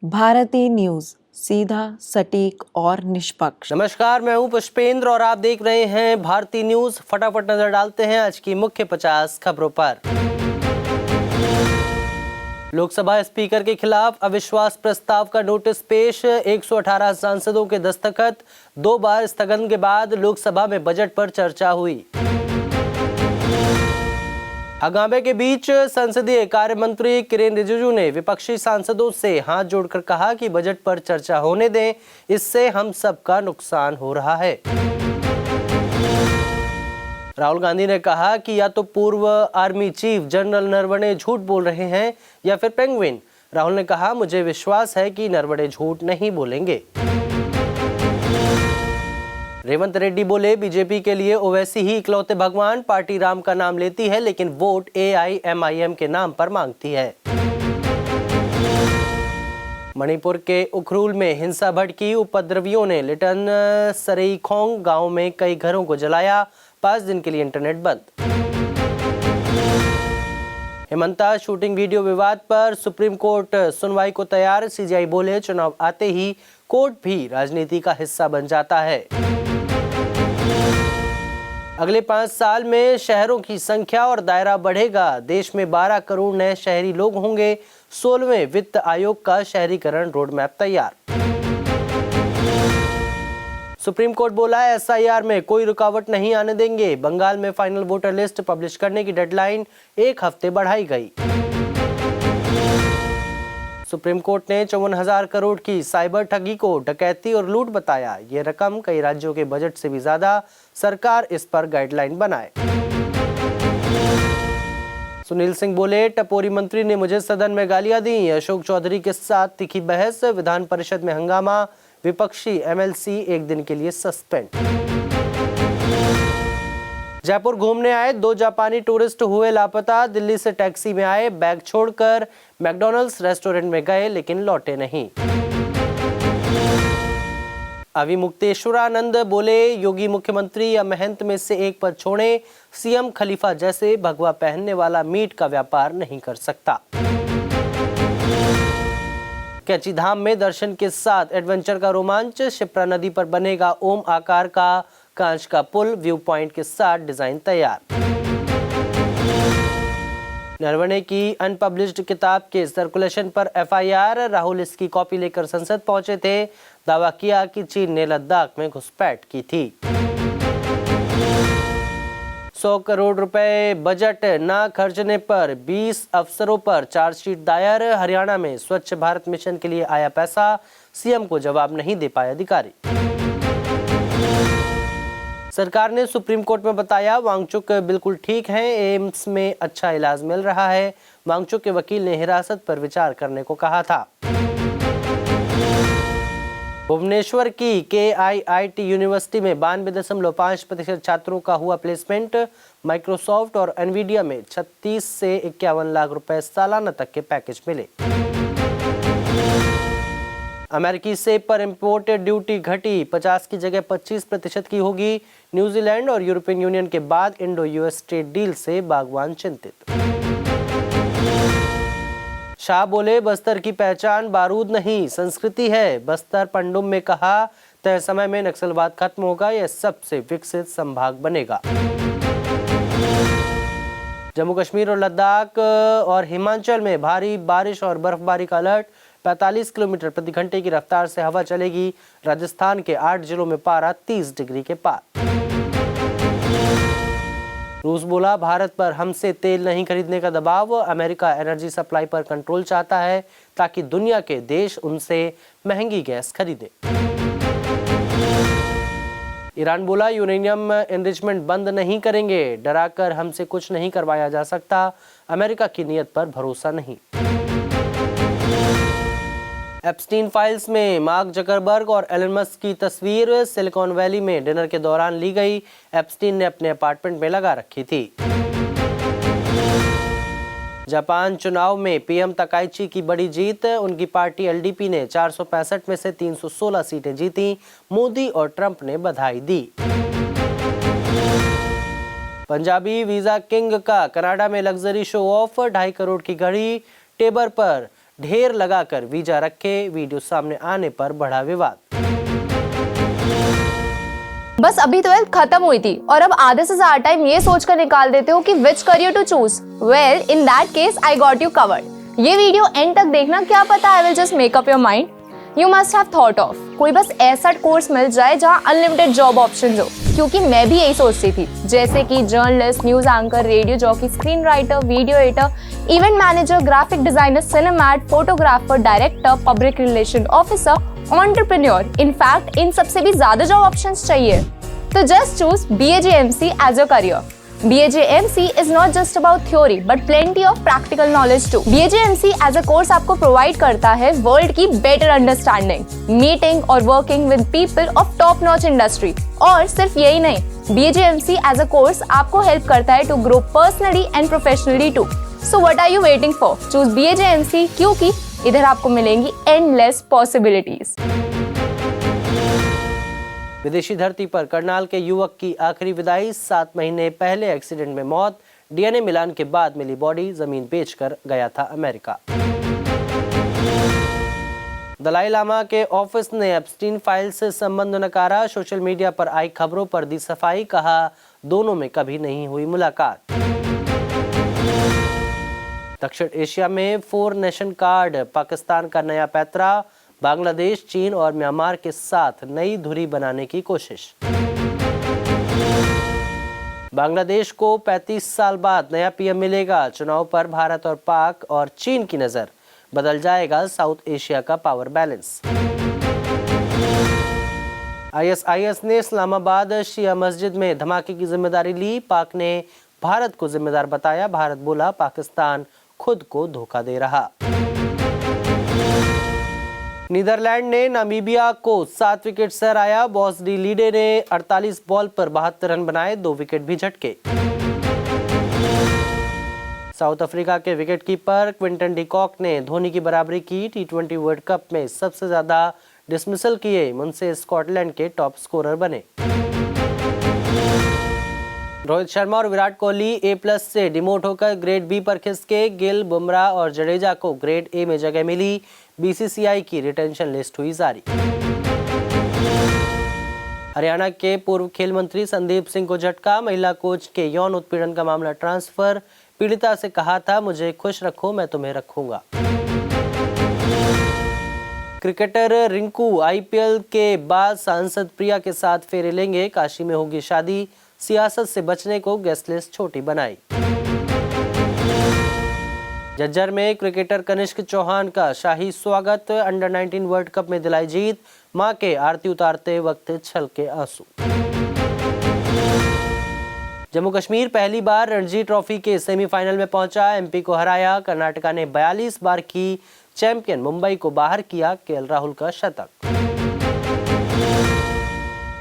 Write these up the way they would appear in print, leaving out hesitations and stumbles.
भारतीय न्यूज, सीधा, सटीक और निष्पक्ष। नमस्कार, मैं हूं पुष्पेंद्र और आप देख रहे हैं भारतीय न्यूज। फटाफट नजर डालते हैं आज की मुख्य 50 खबरों पर। लोकसभा स्पीकर के खिलाफ अविश्वास प्रस्ताव का नोटिस पेश, 118 सांसदों के दस्तखत। 2 बार स्थगन के बाद लोकसभा में बजट पर चर्चा हुई। हंगामे के बीच संसदीय कार्य मंत्री किरेन रिजिजू ने विपक्षी सांसदों से हाथ जोड़कर कहा कि बजट पर चर्चा होने दें, इससे हम सबका नुकसान हो रहा है। राहुल गांधी ने कहा कि या तो पूर्व आर्मी चीफ जनरल नरवणे झूठ बोल रहे हैं या फिर पेंगुइन। राहुल ने कहा, मुझे विश्वास है कि नरवणे झूठ नहीं बोलेंगे। रेवंत रेड्डी बोले, बीजेपी के लिए ओवैसी ही इकलौते भगवान। पार्टी राम का नाम लेती है लेकिन वोट AIMIM के नाम पर मांगती है। मणिपुर के उखरूल में हिंसा भड़की, उपद्रवियों ने लिटन सरेईखोंग गांव में कई घरों को जलाया। 5 दिन के लिए इंटरनेट बंद। हेमंता शूटिंग वीडियो विवाद पर सुप्रीम कोर्ट सुनवाई को तैयार। CJI बोले, चुनाव आते ही कोर्ट भी राजनीति का हिस्सा बन जाता है। अगले 5 साल में शहरों की संख्या और दायरा बढ़ेगा। देश में 12 करोड़ नए शहरी लोग होंगे। 16वें वित्त आयोग का शहरीकरण रोडमैप तैयार। सुप्रीम कोर्ट बोला, SIR में कोई रुकावट नहीं आने देंगे। बंगाल में फाइनल वोटर लिस्ट पब्लिश करने की डेडलाइन 1 हफ्ते बढ़ाई गई। सुप्रीम कोर्ट ने 54,000 करोड़ की साइबर ठगी को डकैती और लूट बताया। ये रकम कई राज्यों के बजट से भी ज्यादा। सरकार इस पर गाइडलाइन बनाए। सुनील सिंह बोले, टपोरी मंत्री ने मुझे सदन में गालियां दी। अशोक चौधरी के साथ तीखी बहस, विधान परिषद में हंगामा। विपक्षी MLC 1 दिन के लिए सस्पेंड। जयपुर घूमने आए 2 जापानी टूरिस्ट हुए लापता। दिल्ली से टैक्सी में आए, बैग छोड़कर मैकडॉनल्ड्स रेस्टोरेंट में गए लेकिन लौटे नहीं। अविमुक्तेश्वरानंद बोले, योगी मुख्यमंत्री या महंत में से एक पद छोड़े। CM खलीफा जैसे भगवा पहनने वाला मीट का व्यापार नहीं कर सकता। कैची धाम में दर्शन के साथ एडवेंचर का रोमांच। शिप्रा नदी पर बनेगा ओम आकार का कांच का पुल। व्यू पॉइंट के साथ डिजाइन तैयार। नरवणे की अनपब्लिश्ड किताब के सर्कुलेशन पर FIR। राहुल इसकी कॉपी लेकर संसद पहुंचे थे। दावा किया कि चीन ने लद्दाख में घुसपैठ की थी। 100 करोड़ रुपए बजट न खर्चने पर 20 अफसरों पर चार्जशीट दायर। हरियाणा में स्वच्छ भारत मिशन के लिए आया पैसा। CM को जवाब नहीं दे पाए अधिकारी। सरकार ने सुप्रीम कोर्ट में बताया, वांगचुक बिल्कुल ठीक हैं। एम्स में अच्छा इलाज मिल रहा है। वांगचुक के वकील ने हिरासत पर विचार करने को कहा था। भुवनेश्वर की KIIT यूनिवर्सिटी में 92.5% छात्रों का हुआ प्लेसमेंट। माइक्रोसॉफ्ट और एनवीडिया में 36 से 51 लाख रुपए सालाना तक के पैकेज मिले। अमेरिकी सेब पर इंपोर्टेड ड्यूटी घटी, 50 की जगह 25% की होगी। न्यूजीलैंड और यूरोपियन यूनियन के बाद इंडो US ट्रेड डील से बागवान चिंतित। शाह बोले, बस्तर की पहचान बारूद नहीं संस्कृति है। बस्तर पंडुम में कहा, तय समय में नक्सलवाद खत्म होगा। यह सबसे विकसित संभाग बनेगा। जम्मू कश्मीर और लद्दाख और हिमाचल में भारी बारिश और बर्फबारी का अलर्ट। 45 किलोमीटर प्रति घंटे की रफ्तार से हवा चलेगी। राजस्थान के 8 जिलों में पारा 30 डिग्री के पार। रूस बोला, भारत पर हमसे तेल नहीं खरीदने का दबाव। अमेरिका एनर्जी सप्लाई पर कंट्रोल चाहता है ताकि दुनिया के देश उनसे महंगी गैस खरीदे। ईरान बोला, यूरेनियम एनरिचमेंट बंद नहीं करेंगे। डराकर हमसे कुछ नहीं करवाया जा सकता। अमेरिका की नीयत पर भरोसा नहीं। एप्स्टीन फाइल्स में मार्क जकरबर्ग और एलन मस्क की तस्वीर सिलिकॉन वैली में डिनर के दौरान ली गई। एप्स्टीन ने अपने अपार्टमेंट में लगा रखी थी। जापान चुनाव में PM तकाइची की बड़ी जीत। उनकी पार्टी LDP ने 465 में से 316 सीटें जीती। मोदी और ट्रंप ने बधाई दी। पंजाबी वीजा किंग का कनाडा में लग्जरी शो ऑफ। 2.5 करोड़ की घड़ी टेबर पर ढेर लगाकर वीजा रखे, वीडियो सामने आने पर बढ़ा विवाद। बस अभी 12th खत्म हुई थी और अब आधे से ज्यादा टाइम ये सोचकर निकाल देते हो कि which career to choose. Well, in that case I got you covered. ये वीडियो एंड तक देखना, क्या पता I will just make up your mind. You must have thought of कोई बस ऐसा कोर्स मिल जाए जहाँ अनलिमिटेड जॉब ऑप्शंस हो, क्योंकि मैं भी यही सोचती थी, जैसे कि journalist, news anchor, radio jockey, screen writer, video editor, event manager, graphic designer, सिनेमैट, photographer, director, public relation officer, entrepreneur. In fact इन सबसे भी ज्यादा जॉब ऑप्शंस चाहिए। तो just choose BAJMC as your career. BAJMC is not just about theory but plenty of practical knowledge too. BAJMC as a course आपको provide करता है world की better understanding, meeting और working with people of top notch industry। और सिर्फ यही नहीं, BAJMC as a course आपको help करता है to grow personally and professionally too. So what are you waiting for? Choose BAJMC क्योंकि इधर आपको मिलेंगी endless possibilities। विदेशी धरती पर करनाल के युवक की आखिरी विदाई, 7 महीने पहले एक्सीडेंट में मौत, DNA मिलान के बाद मिली बॉडी, जमीन बेचकर गया था अमेरिका। दलाई लामा के ऑफिस ने एप्स्टीन फाइल से संबंध नकारा, सोशल मीडिया पर आई खबरों पर दी सफाई, कहा दोनों में कभी नहीं हुई मुलाकात। दक्षिण एशिया में 4 नेशन कार्ड, पाकिस्तान का नया पैतरा, बांग्लादेश, चीन और म्यांमार के साथ नई धुरी बनाने की कोशिश। बांग्लादेश को 35 साल बाद नया पीएम मिलेगा, चुनाव पर भारत और पाक और चीन की नजर, बदल जाएगा साउथ एशिया का पावर बैलेंस। ISIS ने इस्लामाबाद शिया मस्जिद में धमाके की जिम्मेदारी ली, पाक ने भारत को जिम्मेदार बताया, भारत बोला पाकिस्तान खुद को धोखा दे रहा। नीदरलैंड ने नामीबिया को 7 विकेट से हराया, बॉस डी लीडे ने 48 बॉल पर 72 रन बनाए, 2 विकेट भी झटके। साउथ अफ्रीका के विकेटकीपर क्विंटन डिकॉक ने धोनी की बराबरी की, T20 वर्ल्ड कप में सबसे ज्यादा डिसमिसल किए, मुनसे स्कॉटलैंड के टॉप स्कोरर बने। रोहित शर्मा और विराट कोहली A+ से डिमोट होकर ग्रेड B पर खिसके, गिल, बुमराह और जडेजा को ग्रेड A में जगह मिली, BCCI की रिटेंशन लिस्ट हुई जारी। हरियाणा के पूर्व खेल मंत्री संदीप सिंह को झटका, महिला कोच के यौन उत्पीड़न का मामला ट्रांसफर, पीड़िता से कहा था मुझे खुश रखो मैं तुम्हें रखूंगा। क्रिकेटर रिंकू IPL के बाद सांसद प्रिया के साथ फेरे लेंगे, काशी में होगी शादी, सियासत से बचने को गेस्ट लिस्ट छोटी बनाई। झज्जर में क्रिकेटर कनिष्क चौहान का शाही स्वागत, अंडर 19 वर्ल्ड कप में दिलाई जीत, मां के आरती उतारते वक्त छलके आंसू। जम्मू कश्मीर पहली बार रणजी ट्रॉफी के सेमीफाइनल में पहुंचा, MP को हराया, कर्नाटका ने 42 बार की चैंपियन मुंबई को बाहर किया, KL राहुल का शतक।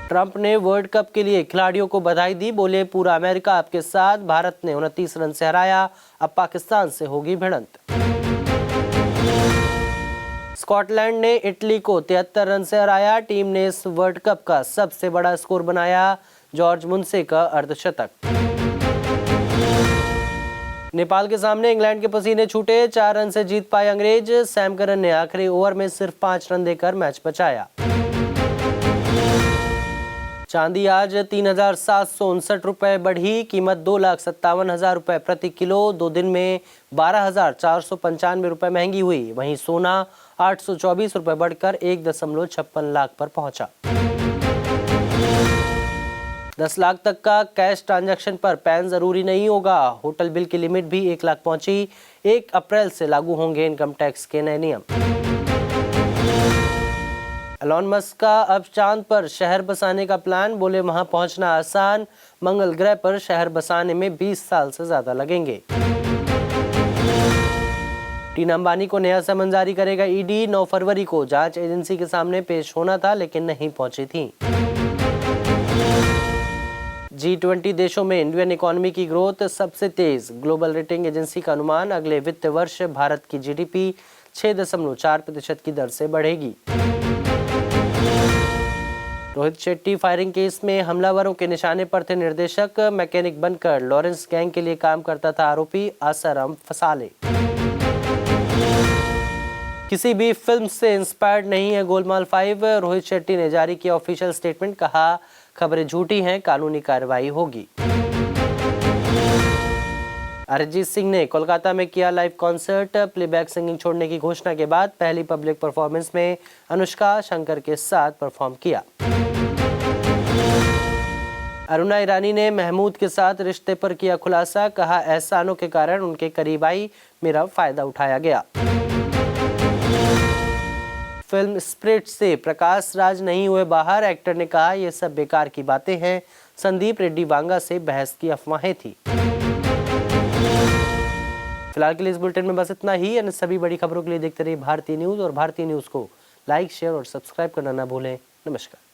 ट्रंप ने वर्ल्ड कप के लिए खिलाड़ियों को बधाई दी, बोले पूरा अमेरिका आपके साथ, भारत ने 29 रन से हराया, अब पाकिस्तान से होगी भिड़ंत। स्कॉटलैंड ने इटली को 73 रन से हराया, टीम ने इस वर्ल्ड कप का सबसे बड़ा स्कोर बनाया, जॉर्ज मुनसे का अर्धशतक। नेपाल के सामने इंग्लैंड के पसीने छूटे, 4 रन से जीत पाए अंग्रेज, सैम करन ने आखिरी ओवर में सिर्फ 5 रन देकर मैच बचाया। चांदी आज 3,759 रुपए बढ़ी, कीमत 2,57,000 रुपए प्रति किलो, 2 दिन में 12,495 रुपए महंगी हुई। वहीं सोना 824 रुपए बढ़कर 1.56 लाख पर पहुंचा। 10 लाख तक का कैश ट्रांजैक्शन पर पैन जरूरी नहीं होगा, होटल बिल की लिमिट भी 1 लाख पहुंची, 1 अप्रैल से लागू होंगे इनकम टैक्स के नए नियम। एलॉन मस्क का अब चांद पर शहर बसाने का प्लान, बोले वहां पहुंचना आसान, मंगल ग्रह पर शहर बसाने में 20 साल से ज्यादा लगेंगे। टीना अंबानी को नया समन जारी करेगा ईडी, 9 फरवरी को जांच एजेंसी के सामने पेश होना था लेकिन नहीं पहुंची थी। G20 देशों में इंडियन इकोनॉमी की ग्रोथ सबसे तेज, ग्लोबल रेटिंग एजेंसी का अनुमान, अगले वित्त वर्ष भारत की GDP 6.4% की दर से बढ़ेगी। रोहित शेट्टी फायरिंग केस में हमलावरों के निशाने पर थे निर्देशक, मैकेनिक बनकर लॉरेंस गैंग के लिए काम करता था आरोपी, आसाराम फसाले। किसी भी फिल्म से इंस्पायर्ड नहीं है गोलमाल 5। रोहित शेट्टी ने जारी किया ऑफिशियल स्टेटमेंट, कहा खबरें झूठी हैं, कानूनी कार्रवाई होगी। अरिजीत सिंह ने कोलकाता में किया लाइव कॉन्सर्ट। प्लेबैक सिंगिंग छोड़ने की घोषणा के बाद पहली पब्लिक परफॉर्मेंस में अनुष्का शंकर के साथ परफॉर्म किया। अरुणा ईरानी ने महमूद के साथ रिश्ते पर किया खुलासा, कहा एहसानों के कारण उनके करीब आई, मेरा फायदा उठाया गया। फिल्म स्प्रिट से प्रकाश राज नहीं हुए बाहर। एक्टर ने कहा यह सब बेकार की बातें हैं, संदीप रेड्डी वांगा से बहस की अफवाहें थी। फिलहाल के लिए इस बुलेटिन में बस इतना ही। अन्य सभी बड़ी खबरों के लिए देखते रहिए भारतीय न्यूज़ और भारतीय न्यूज़ को लाइक, शेयर और सब्सक्राइब करना ना भूलें। नमस्कार।